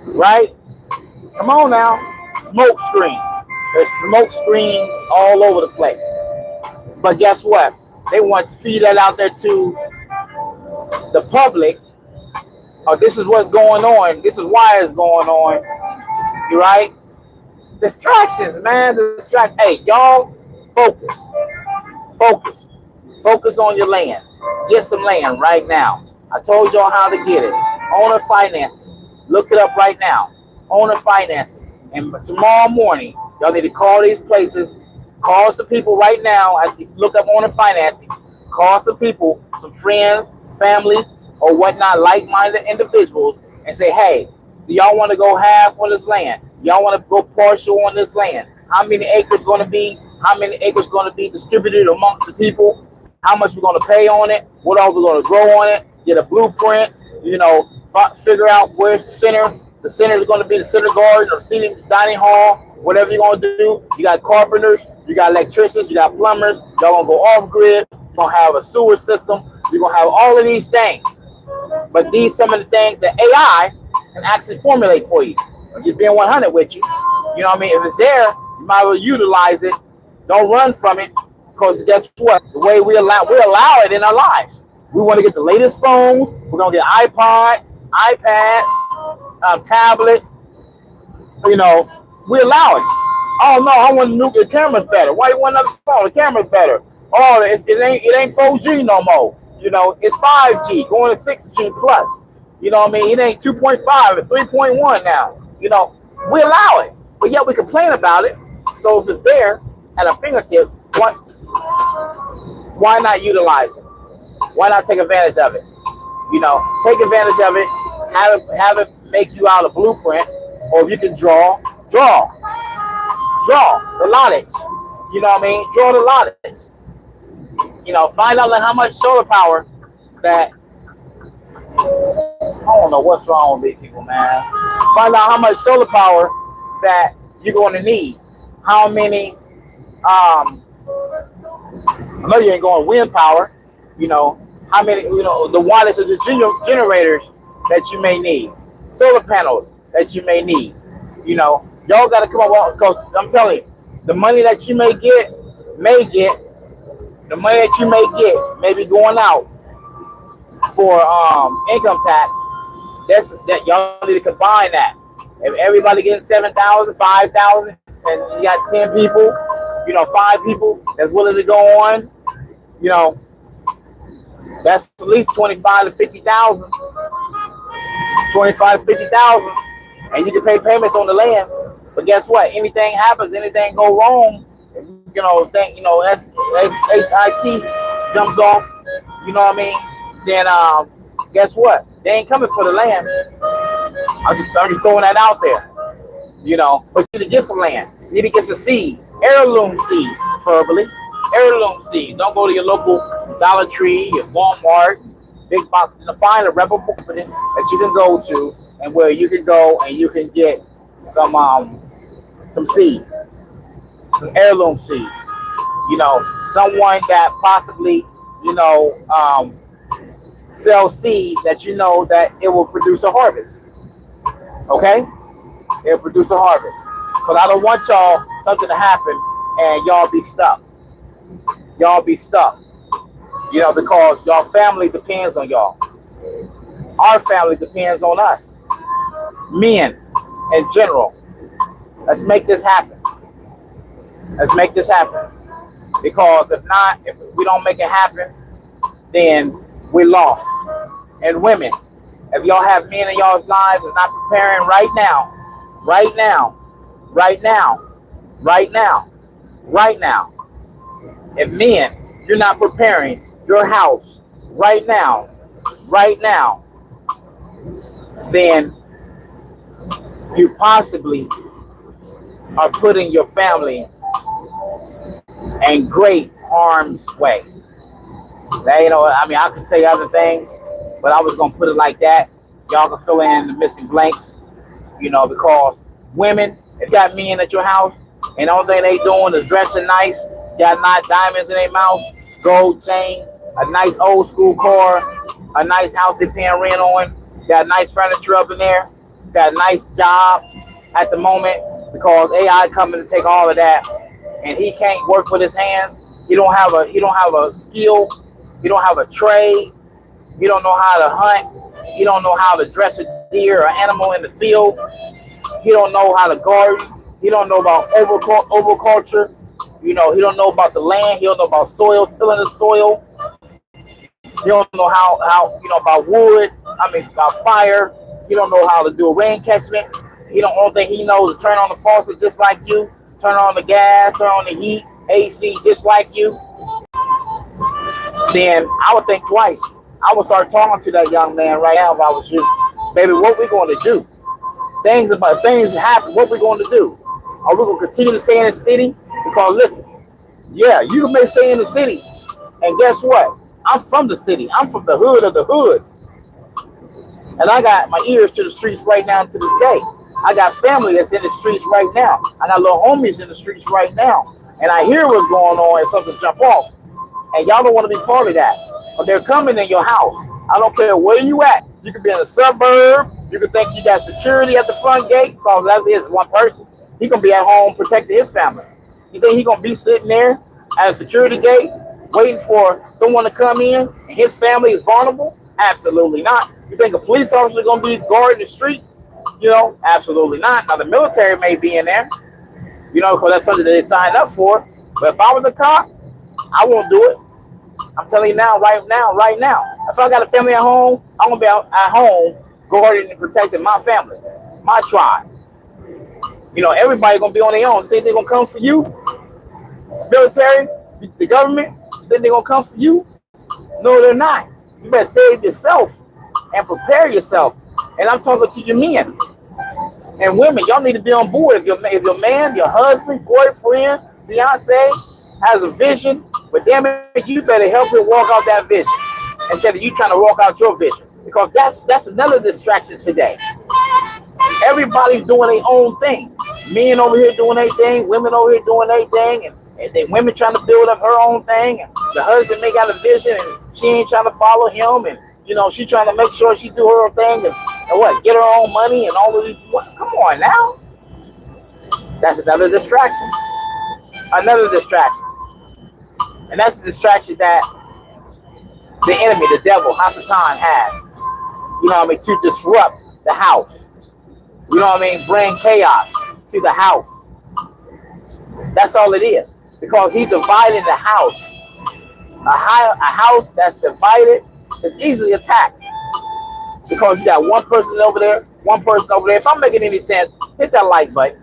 S1: right? Come on now, smoke screens. There's smoke screens all over the place. But guess what? They want to feed that out there to the public. Oh, this is what's going on. This is why it's going on. You right? Distractions, man. Hey, y'all, focus. Focus. Focus on your land. Get some land right now. I told y'all how to get it. Owner financing. Look it up right now. Owner financing. And tomorrow morning, y'all need to call these places. Call some people right now as you look up owner financing. Call some people, some friends, family, or whatnot, like-minded individuals, and say, hey, do y'all want to go half on this land? Y'all want to go partial on this land? How many acres going to be? How many acres going to be distributed amongst the people? How much we're going to pay on it? What are we going to grow on it? Get a blueprint. Figure out where's the center. The center is going to be the center garden or seating dining hall. Whatever you're going to do. You got carpenters. You got electricians. You got plumbers. Y'all going to go off grid. You're going to have a sewer system. You're going to have all of these things. But these some of the things that AI can actually formulate for you. I'm just being 100 with you. You know what I mean? If it's there, you might as well utilize it. Don't run from it, because guess what? The way we allow it in our lives. We want to get the latest phones. We're gonna get iPods, iPads, tablets. We allow it. Oh no, I want the camera's better. Why you want another phone? The camera's better. Oh, it ain't 4G no more. It's 5G going to 6G plus. You know what I mean? It ain't 2.5, it's 3.1 now. We allow it, but yet we complain about it. So if it's there at our fingertips, why not utilize it? Why not take advantage of it? Take advantage of it. Have it make you out a blueprint, or if you can draw the lottage. You know what I mean? Draw the lottage. Find out how much solar power that. I don't know what's wrong with these people, man. Find out how much solar power that you're going to need. How many? I know you ain't going wind power. How many? The wattage of the generators that you may need. Solar panels that you may need. Y'all got to come up with, because I'm telling you, the money that you may get, the money that you may be going out for income tax. That y'all need to combine that. If everybody getting 7,000, 5,000, and you got 10 people, 5 people that's willing to go on, that's at least 25 to 50,000. 25 to 50,000, and you can pay payments on the land. But guess what? Anything happens, anything go wrong, HIT jumps off. You know what I mean? Then guess what? They ain't coming for the land. I'm just throwing that out there. But you need to get some land. You need to get some seeds, heirloom seeds, preferably. Heirloom seeds. Don't go to your local Dollar Tree, your Walmart, big box. Find a reputable company that you can go to, and where you can go and you can get some seeds, some heirloom seeds. Someone that possibly sell seeds that that it will produce a harvest. Okay, it'll produce a harvest. Because I don't want y'all something to happen and y'all be stuck. Y'all be stuck. You know, because y'all family depends on y'all. Our family depends on us. Men in general. Let's make this happen. Let's make this happen. Because if not, if we don't make it happen, then we lost. And women, if y'all have men in y'all's lives and not preparing right now, right now, right now, right now, right now. If men, you're not preparing your house right now, then you possibly are putting your family in great harm's way. Now, you know, I mean, I could say other things, but I was gonna put it like that. Y'all can fill in the missing blanks, you know, because women, if you got men at your house and the only thing they doing is dressing nice, got not diamonds in their mouth, gold chains, a nice old school car, a nice house they paying rent on, got nice furniture up in there, got a nice job at the moment because AI coming to take all of that, and he can't work with his hands. He don't have a skill. He don't have a trade. He don't know how to hunt. He don't know how to dress a deer or animal in the field. He don't know how to garden. He don't know about overculture. You know, he don't know about the land. He don't know about soil, tilling the soil. He don't know how you know about wood. I mean, about fire. He don't know how to do a rain catchment. He don't. Only thing he knows is turn on the faucet just like you. Turn on the gas. Turn on the heat, AC just like you. Then I would think twice. I would start talking to that young man right now if I was you. Baby, what we going to do? Things happen. What we going to do? Are we going to continue to stay in the city? Because listen, yeah, you may stay in the city, and guess what? I'm from the city. I'm from the hood of the hoods, and I got my ears to the streets right now to this day. I got family that's in the streets right now. I got little homies in the streets right now, and I hear what's going on and something jump off, and y'all don't want to be part of that. But they're coming in your house. I don't care where you at. You could be in a suburb. You could think you got security at the front gate. So that's it. One person. He gonna be at home protecting his family. You think he gonna be sitting there at a security gate waiting for someone to come in and his family is vulnerable? Absolutely not. You think a police officer is gonna be guarding the streets? You know, absolutely not. Now the military may be in there, you know, because that's something that they signed up for. But if I was a cop, I won't do it. I'm telling you now, right now. If I got a family at home, I'm gonna be out at home guarding and protecting my family, my tribe. You know, everybody gonna be on their own. Think they're gonna come for you? Military, the government, think they're gonna come for you? No, they're not. You better save yourself and prepare yourself. And I'm talking to you men and women. Y'all need to be on board. If your man, your husband, boyfriend, fiance has a vision, but damn it, you better help him walk out that vision instead of you trying to walk out your vision. Because that's another distraction today. Everybody's doing their own thing. Men over here doing their thing, women over here doing their thing, and then women trying to build up her own thing. And the husband may got a vision, and she ain't trying to follow him, and you know she trying to make sure she do her thing, and what, get her own money and all of these. What? Come on now, that's another distraction. Another distraction, and that's the distraction that the enemy, the devil, Hasatan has. You know what I mean? To disrupt the house. You know what I mean? Bring chaos to the house. That's all it is. Because he divided the house. A house that's divided is easily attacked. Because you got one person over there, one person over there. If I'm making any sense, hit that like button.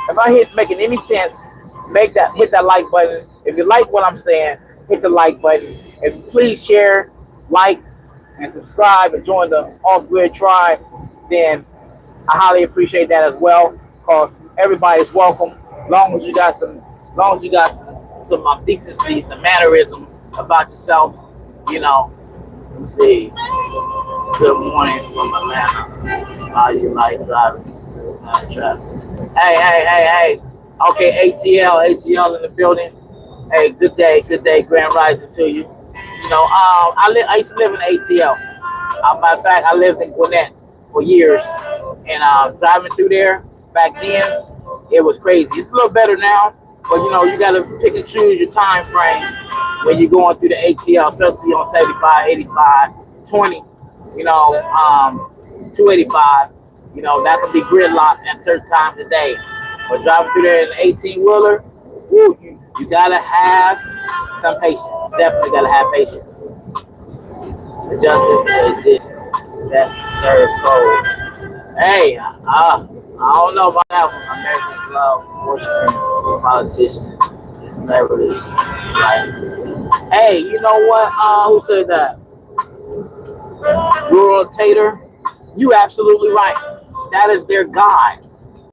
S1: If I making any sense, hit that like button. If you like what I'm saying, hit the like button. And please share, like, and subscribe and join the Off-Grid Tribe. Then I highly appreciate that as well, because everybody's welcome. Long as you got some decency, some mannerism about yourself, you know. Let me see. Good morning from Atlanta. How you like driving? Traffic. Hey. Okay, ATL in the building. Hey, good day, grand rising to you. You know, I used to live in ATL. Matter of fact, I lived in Gwinnett for years, and driving through there back then, it was crazy. It's a little better now, but you know, you got to pick and choose your time frame when you're going through the ATL, especially on 75, 85, 20, you know, 285. You know, that could be gridlocked at certain times of the day. But driving through there in an 18-wheeler, woo, you got to have some patience. Definitely got to have patience. The justice edition. That's serves cold. Hey, I don't know about that one. Americans love worshiping politicians and celebrities. Like, hey, you know what? Who said that? Rural Tater. You absolutely right. That is their God.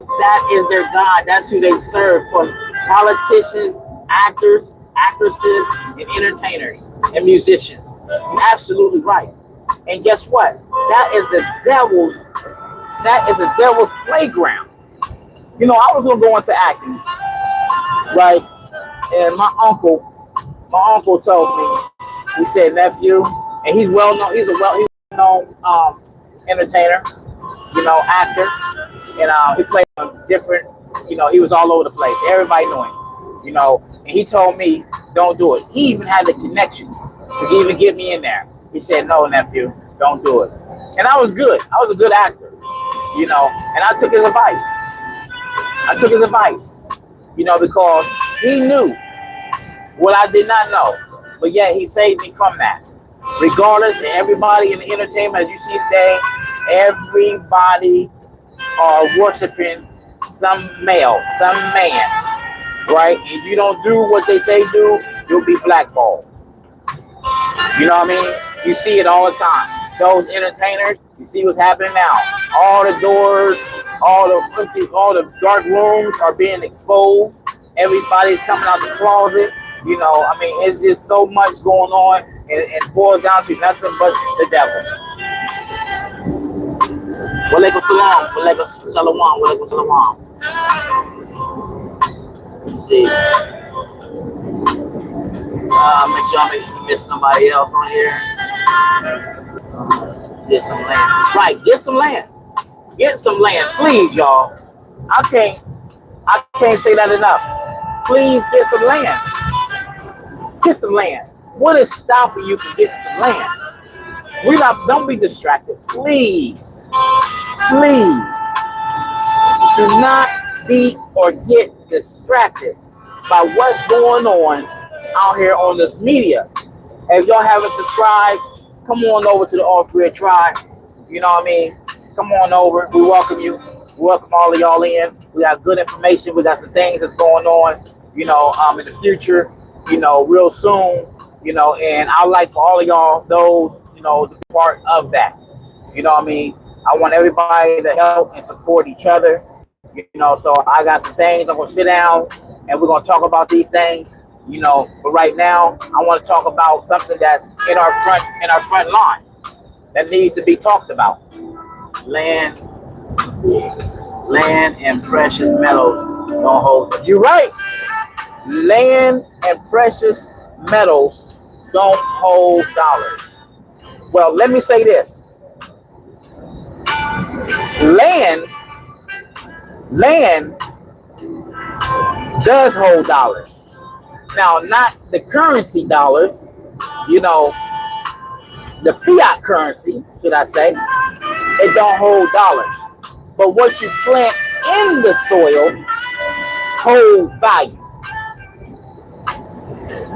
S1: That is their God. That's who they serve. From politicians, actors, actresses, and entertainers and musicians. You're absolutely right. And guess what? That is a devil's playground. You know, I was gonna go into acting, right? And my uncle told me, he said, nephew, and he's well known, he's well known entertainer, you know, actor, and he played different, you know, he was all over the place. Everybody knew him, you know, and he told me, don't do it. He even had the connection to even get me in there. He said, no, nephew, don't do it. And I was good. I was a good actor, you know, and I took his advice. You know, because he knew what I did not know, but yet he saved me from that. Regardless, everybody in the entertainment, as you see today, everybody are worshiping some male, some man, right? If you don't do what they say do, you'll be blackballed. You know what I mean? You see it all the time. Those entertainers, you see what's happening now. All the doors, all the dark rooms are being exposed. Everybody's coming out the closet. You know, I mean, it's just so much going on, and it boils down to nothing but the devil. Walaikum salam, walaikum shalom, walaikum salam. Let's see. Make sure I don't miss nobody else on here. Get some land. Right, get some land. Get some land, please, y'all. I can't say that enough. Please get some land. Get some land. What is stopping you from getting some land? Don't be distracted. Please. Please. Do not be or get distracted by what's going on out here on this media. If y'all haven't subscribed, come on over to the Off-Grid Tribe. You know what I mean? Come on over. We welcome you. We welcome all of y'all in. We got good information. We got some things that's going on, you know, in the future, you know, real soon, you know, and I'd like for all of y'all, those, you know, to be part of that. You know what I mean? I want everybody to help and support each other. You know, so I got some things. I'm going to sit down and we're going to talk about these things. You know, but right now I want to talk about something that's in our front line that needs to be talked about. Land and precious metals don't hold them. You're right. Land and precious metals don't hold dollars. Well, let me say this. Land does hold dollars. Now, not the currency dollars, you know, the fiat currency, should I say, it don't hold dollars. But what you plant in the soil holds value.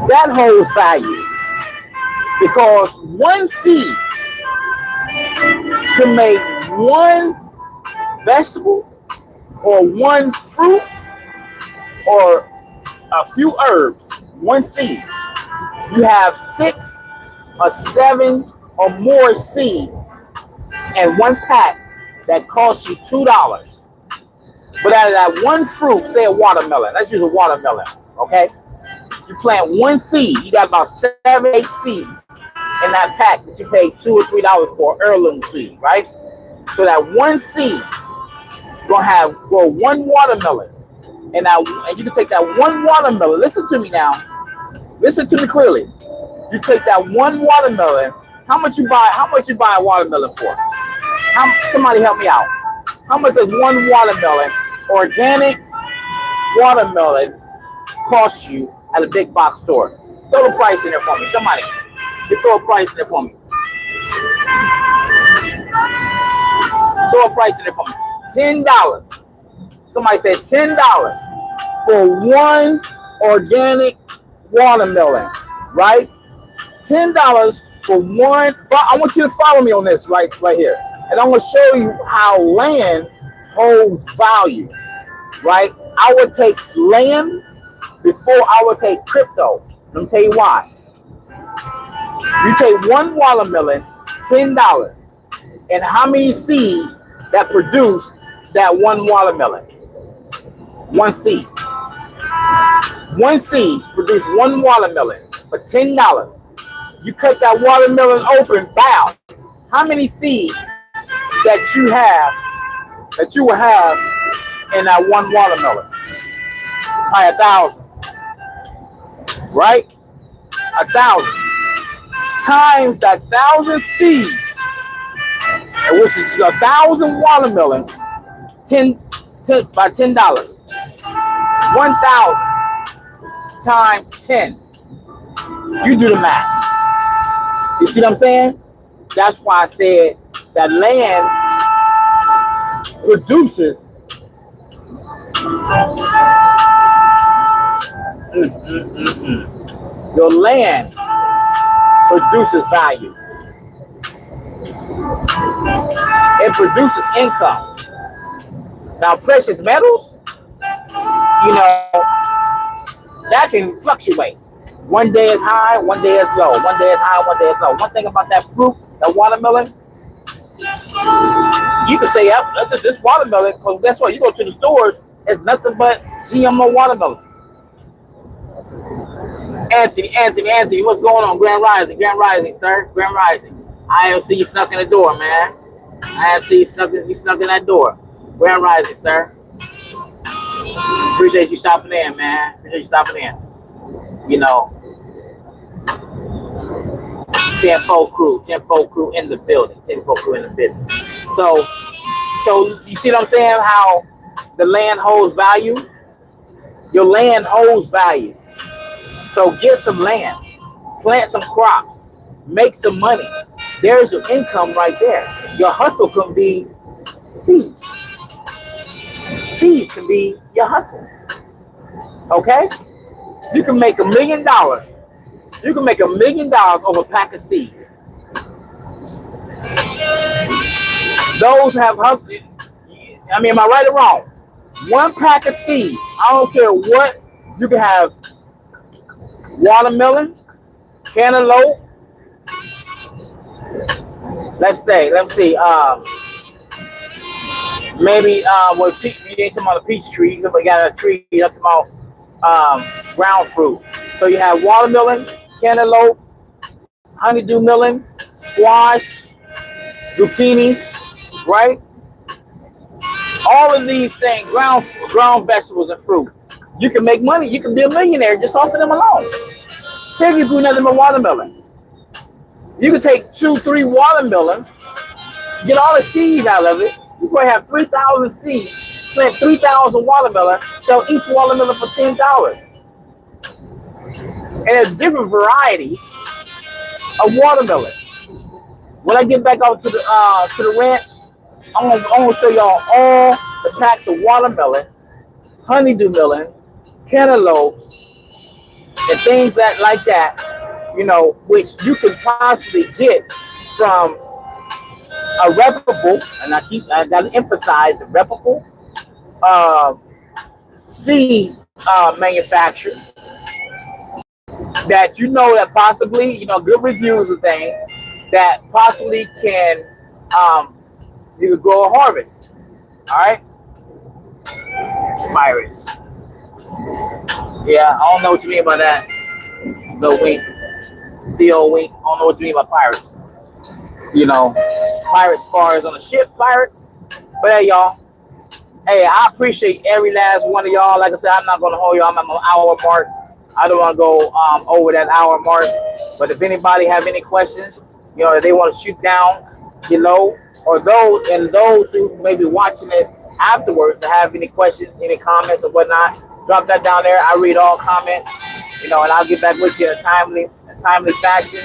S1: That holds value because one seed can make one vegetable or one fruit or a few herbs, one seed. You have 6 or 7 or more seeds in one pack that costs you $2. But out of that one fruit, say a watermelon, let's use a watermelon, okay? You plant one seed, you got about 7, 8 seeds in that pack that you pay $2 or $3 for, heirloom seed, right? So that one seed gonna grow one watermelon. And you can take that one watermelon. Listen to me now. Listen to me clearly. You take that one watermelon. How much you buy a watermelon for? Somebody help me out. How much does one watermelon, organic, watermelon costs you at a big box store? Throw the price in there for me. Somebody, you throw a price in there for me. Throw a price in there for me. $10. Somebody said $10 for one organic watermelon, right? $10 for one. I want you to follow me on this right here, and I'm going to show you how land holds value, right? I would take land before I would take crypto. Let me tell you why. You take one watermelon, $10, and how many seeds that produce that one watermelon? One seed. One seed produce one watermelon for $10. You cut that watermelon open, bow. How many seeds that you will have in that one watermelon? Probably 1,000. Right? 1,000 times that 1,000 seeds, which is 1,000 watermelons, 10 by $10. 1,000 times 10. You do the math. You see what I'm saying? That's why I said that land produces your land produces value. It produces income. Now, precious metals, that can fluctuate. One day is high, one day is low. One day is high, one day is low. One thing about that fruit, that watermelon, you can say, yep, that's this watermelon, because guess what? You go to the stores, it's nothing but GMO watermelons. Anthony, what's going on? Grand Rising, sir. Grand Rising. I see you snuck in the door, man. I see you snuck in that door. Grand Rising, sir. Appreciate you stopping in, man. Appreciate you stopping in. 10-4 crew in the building. 10-4 crew in the building. So you see what I'm saying? How the land holds value? Your land holds value. So get some land, plant some crops, make some money. There's your income right there. Your hustle can be seeds. Seeds can be your hustle. Okay? You can make $1 million. You can make $1 million over a pack of seeds. Those have hustled. I mean, am I right or wrong? One pack of seed. I don't care what. You can have watermelon, cantaloupe. Let's see. Maybe with you ain't talking about a peach tree. You got a tree. You're talking about ground fruit. So you have watermelon, cantaloupe, honeydew melon, squash, zucchinis, right? All of these things, ground vegetables and fruit. You can make money. You can be a millionaire just off of them alone. Say if you grew nothing but watermelon. You can take 2-3 watermelons, get all the seeds out of it. You probably have 3,000 seeds, plant 3,000 watermelon, sell each watermelon for $10. And there's different varieties of watermelon. When I get back out to the ranch, I'm gonna show y'all all the packs of watermelon, honeydew melon, cantaloupes, and things like that, which you can possibly get from a reputable, and I gotta emphasize the reputable seed manufacturer that that possibly, good reviews and things that possibly can you could grow a harvest. All right, pirates. Yeah, I don't know what you mean by that. The wink, Theo wink. I don't know what you mean by pirates. Pirates, far as on the ship, pirates. But hey, y'all. Hey, I appreciate every last one of y'all. Like I said, I'm not gonna hold y'all. I'm at my hour mark. I don't want to go over that hour mark. But if anybody have any questions, if they want to shoot down below, or those who may be watching it afterwards to have any questions, any comments or whatnot, Drop that down there. I read all comments, and I'll get back with you in a timely fashion.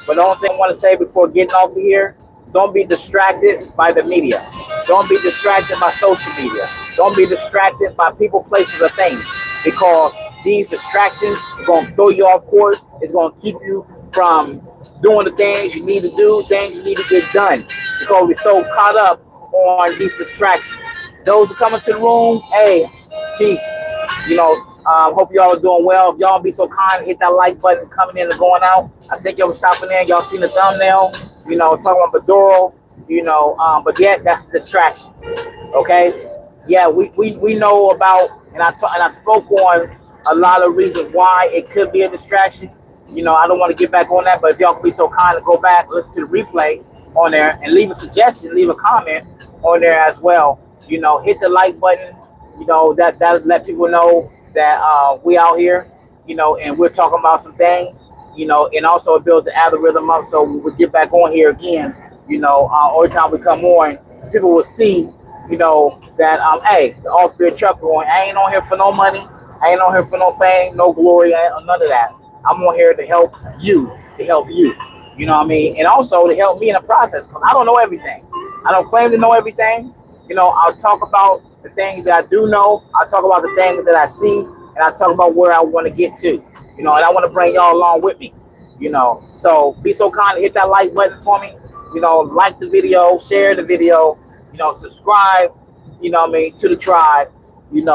S1: But the only thing I want to say before getting off of here, don't be distracted by the media. Don't be distracted by social media. Don't be distracted by people, places, or things, because these distractions are going to throw you off course. It's going to keep you from doing the things you need to do, things you need to get done, because we're so caught up on these distractions. Those who come into the room, hey, peace. Hope y'all are doing well. If y'all be so kind, hit that like button coming in and going out. I think y'all was stopping in. Y'all seen the thumbnail, talking about Badoro, but yet that's distraction. Okay? Yeah, we know about, and I spoke on a lot of reasons why it could be a distraction. I don't want to get back on that, but if y'all can be so kind to go back, listen to the replay on there, and leave a suggestion, leave a comment on there as well. Hit the like button. That let people know that we out here, and we're talking about some things, and also it builds the algorithm up, so we get back on here again, every time we come on, people will see, that hey, the off-grid truck going, I ain't on here for no money, I ain't on here for no fame, no glory, none of that. I'm on here to help you, you know what I mean, and also to help me in the process, because I don't know everything. I don't claim to know everything. I'll talk about the things that I do know. I'll talk about the things that I see, and I'll talk about where I want to get to. And I want to bring y'all along with me. So be so kind to hit that like button for me. Like the video, share the video. Subscribe. To the tribe. And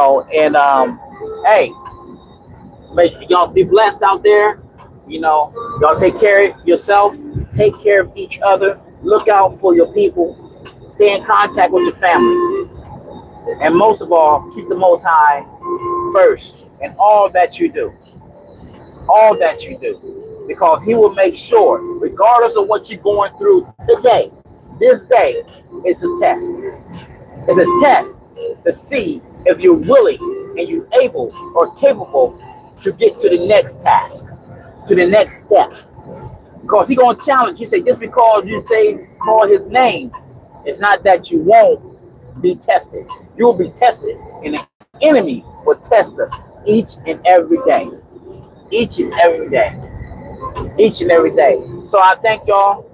S1: hey, y'all be blessed out there. Y'all take care of yourself. Take care of each other. Look out for your people. Stay in contact with your family. And most of all, keep the Most High first in all that you do. All that you do. Because He will make sure, regardless of what you're going through today, this day, it's a test. It's a test to see if you're willing and you're able or capable to get to the next task, to the next step. Because He's going to challenge. He said, just because you call His name, it's not that you won't be tested. You will be tested, and the enemy will test us each and every day. Each and every day. Each and every day. So I thank y'all.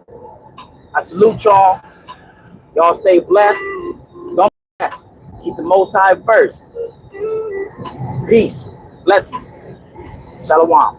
S1: I salute y'all. Y'all stay blessed. Don't bless. Keep the Most High first. Peace. Blessings. Shalom.